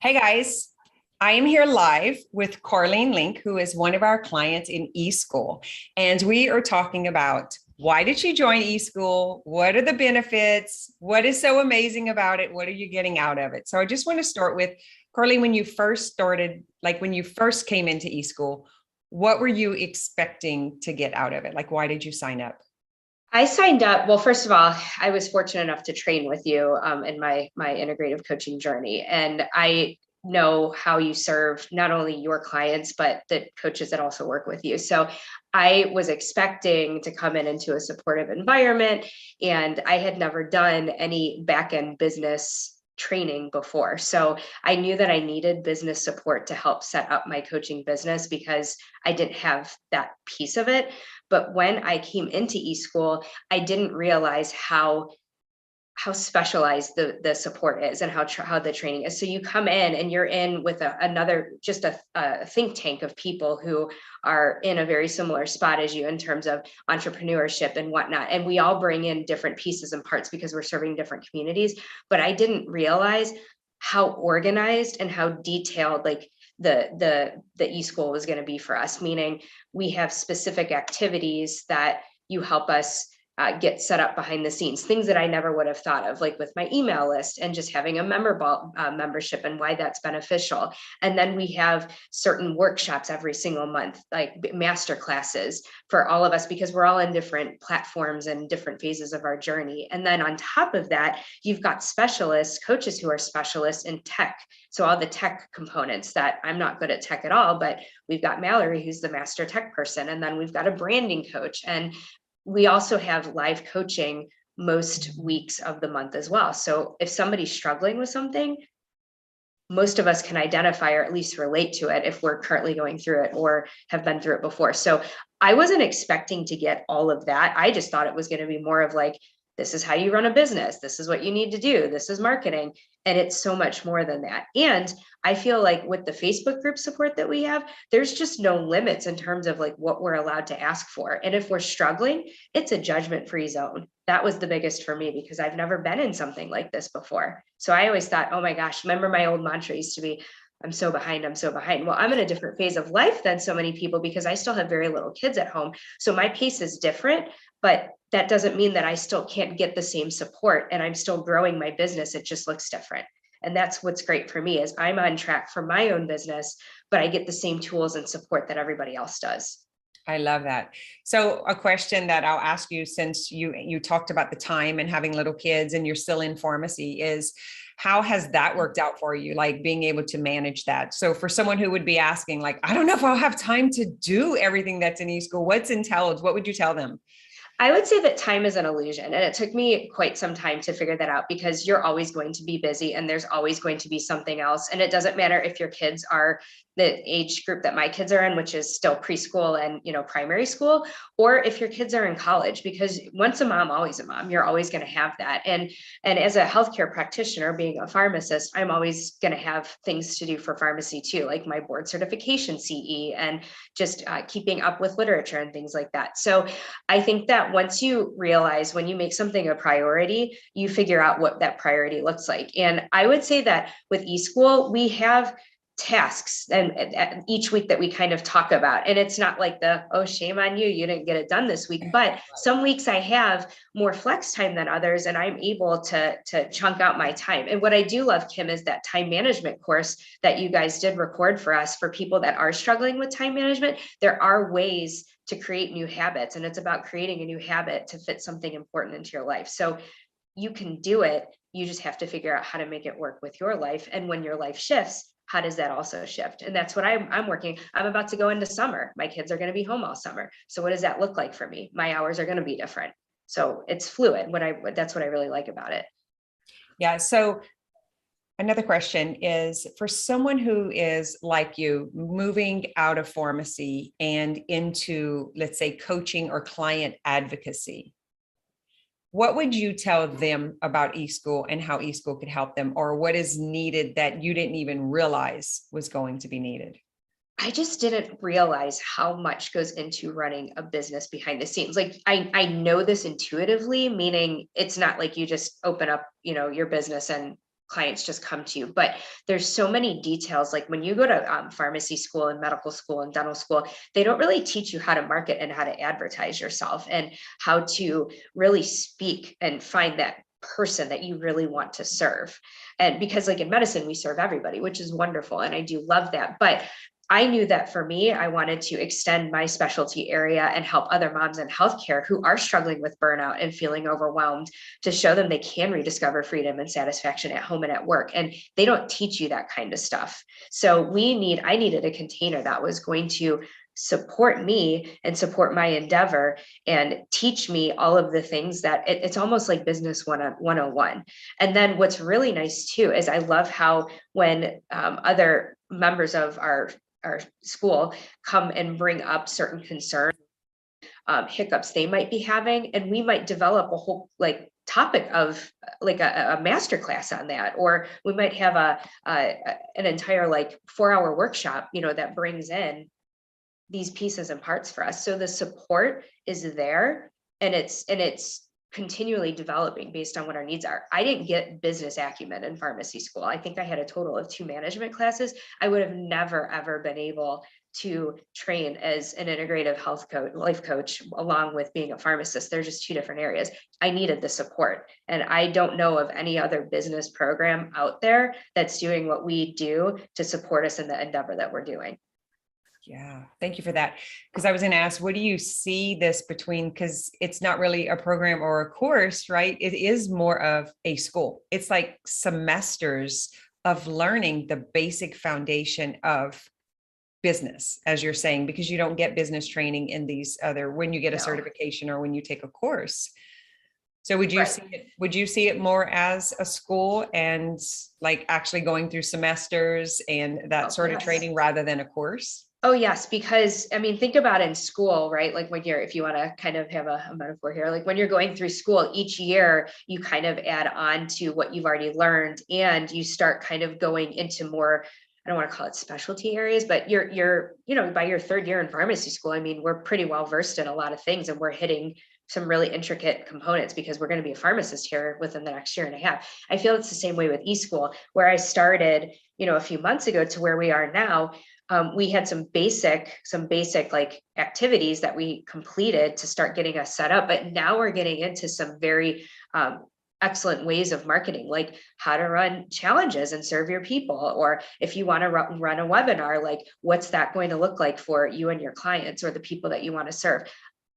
Hey guys, I am here live with Carlene Link, who is one of our clients in eSchool. And we are talking about why did she join eSchool? What are the benefits? What is so amazing about it? What are you getting out of it? So I just want to start with Carlene, when you first started, like when you first came into eSchool, what were you expecting to get out of it? Like, why did you sign up? I signed up. Well, first of all, I was fortunate enough to train with you in my integrative coaching journey, and I know how you serve not only your clients but the coaches that also work with you. So I was expecting to come in into a supportive environment, and I had never done any back end business training before. So I knew that I needed business support to help set up my coaching business because I didn't have that piece of it. But when I came into eSchool, I didn't realize how specialized the support is and how the training is. So you come in and you're in with another just a think tank of people who are in a very similar spot as you in terms of entrepreneurship and whatnot. And we all bring in different pieces and parts because we're serving different communities. But I didn't realize how organized and how detailed the eSchool was going to be for us, meaning we have specific activities that you help us get set up behind the scenes, things that I never would have thought of, like with my email list and just having a membership and why that's beneficial. And then we have certain workshops every single month, like master classes for all of us, because we're all in different platforms and different phases of our journey. And then on top of that, you've got specialists, coaches who are specialists in tech. So all the tech components that I'm not good at tech at all, but we've got Mallory, who's the master tech person. And then we've got a branding coach. And we also have live coaching most weeks of the month as well. So if somebody's struggling with something, most of us can identify or at least relate to it if we're currently going through it or have been through it before. So I wasn't expecting to get all of that. I just thought it was going to be more of like, this is how you run a business. This is what you need to do. This is marketing. And it's so much more than that. And I feel like with the Facebook group support that we have, there's just no limits in terms of like what we're allowed to ask for. And if we're struggling, it's a judgment-free zone. That was the biggest for me because I've never been in something like this before. So I always thought, oh my gosh, remember my old mantra used to be, I'm so behind, I'm so behind. Well, I'm in a different phase of life than so many people because I still have very little kids at home. So my pace is different, but that doesn't mean that I still can't get the same support and I'm still growing my business. It just looks different. And that's what's great for me is I'm on track for my own business, but I get the same tools and support that everybody else does. I love that. So a question that I'll ask you, since you talked about the time and having little kids and you're still in pharmacy, is how has that worked out for you? Like being able to manage that. So for someone who would be asking, like, I don't know if I'll have time to do everything that's in eSchool, what's entailed? What would you tell them? I would say that time is an illusion. And it took me quite some time to figure that out because you're always going to be busy and there's always going to be something else. And it doesn't matter if your kids are the age group that my kids are in, which is still preschool and, primary school, or if your kids are in college, because once a mom, always a mom, you're always going to have that. And as a healthcare practitioner, being a pharmacist, I'm always going to have things to do for pharmacy too, like my board certification CE and just keeping up with literature and things like that. So I think that once you realize when you make something a priority, you figure out what that priority looks like. And I would say that with eSchool, we have tasks and each week that we kind of talk about. And it's not like oh, shame on you, you didn't get it done this week. But some weeks I have more flex time than others, and I'm able to chunk out my time. And what I do love, Kim, is that time management course that you guys did record for us for people that are struggling with time management. There are ways to create new habits, and it's about creating a new habit to fit something important into your life. So you can do it. You just have to figure out how to make it work with your life. And when your life shifts, how does that also shift? And that's what I'm working. I'm about to go into summer. My kids are going to be home all summer. So what does that look like for me? My hours are going to be different. So it's fluid. That's what I really like about it. Yeah. So another question is for someone who is like you, moving out of pharmacy and into, let's say, coaching or client advocacy. What would you tell them about eSchool and how eSchool could help them, or what is needed that you didn't even realize was going to be needed? I just didn't realize how much goes into running a business behind the scenes. Like I know this intuitively, meaning it's not like you just open up, your business and clients just come to you. But there's so many details. Like when you go to pharmacy school and medical school and dental school, they don't really teach you how to market and how to advertise yourself and how to really speak and find that person that you really want to serve. And because like in medicine, we serve everybody, which is wonderful. And I do love that. But I knew that for me, I wanted to extend my specialty area and help other moms in healthcare who are struggling with burnout and feeling overwhelmed, to show them they can rediscover freedom and satisfaction at home and at work. And they don't teach you that kind of stuff. So I needed a container that was going to support me and support my endeavor and teach me all of the things that it's almost like business 101. And then what's really nice too is I love how when other members of our school come and bring up certain concerns, hiccups they might be having, and we might develop a whole like topic of like a master class on that, or we might have an entire like 4-hour workshop, that brings in these pieces and parts for us. So the support is there, and it's continually developing based on what our needs are. I didn't get business acumen in pharmacy school. I think I had a total of 2 management classes. I would have never, ever been able to train as an integrative health coach, life coach, along with being a pharmacist. They're just 2 different areas. I needed the support. And I don't know of any other business program out there that's doing what we do to support us in the endeavor that we're doing. Yeah, thank you for that. Because I was going to ask, what do you see this between? Because it's not really a program or a course, right? It is more of a school. It's like semesters of learning the basic foundation of business, as you're saying, because you don't get business training in these other, when you get a certification or when you take a course. So would you see it more as a school and like actually going through semesters and that sort of training rather than a course? Oh, yes, because I mean, think about in school, right? Like when if you want to kind of have a metaphor here, like when you're going through school each year, you kind of add on to what you've already learned, and you start kind of going into more, I don't want to call it specialty areas, but you're, by your 3rd year in pharmacy school, I mean, we're pretty well versed in a lot of things, and we're hitting some really intricate components because we're going to be a pharmacist here within the next 1.5 years. I feel it's the same way with eSchool, where I started, a few months ago to where we are now. We had some basic like activities that we completed to start getting us set up, but now we're getting into some very excellent ways of marketing, like how to run challenges and serve your people, or if you want to run a webinar, like what's that going to look like for you and your clients or the people that you want to serve.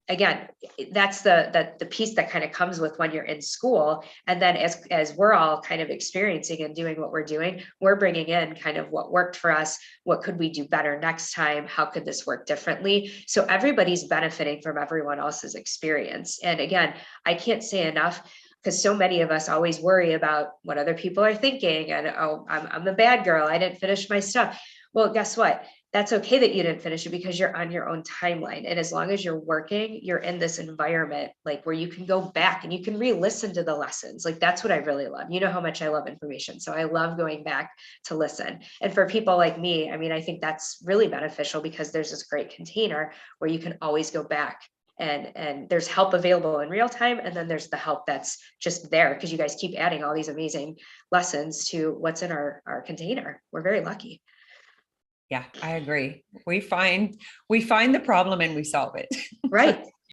Again, that's the piece that kind of comes with when you're in school. And then as we're all kind of experiencing and doing what we're doing, we're bringing in kind of what worked for us. What could we do better next time? How could this work differently? So everybody's benefiting from everyone else's experience. And again, I can't say enough, because so many of us always worry about what other people are thinking. And, oh, I'm a bad girl, I didn't finish my stuff. Well, guess what? That's okay that you didn't finish it, because you're on your own timeline. And as long as you're working, you're in this environment like where you can go back and you can re-listen to the lessons. Like that's what I really love. You know how much I love information. So I love going back to listen. And for people like me, I mean, I think that's really beneficial because there's this great container where you can always go back, and there's help available in real time. And then there's the help that's just there because you guys keep adding all these amazing lessons to what's in our container. We're very lucky. Yeah, I agree. We find the problem and we solve it. Right.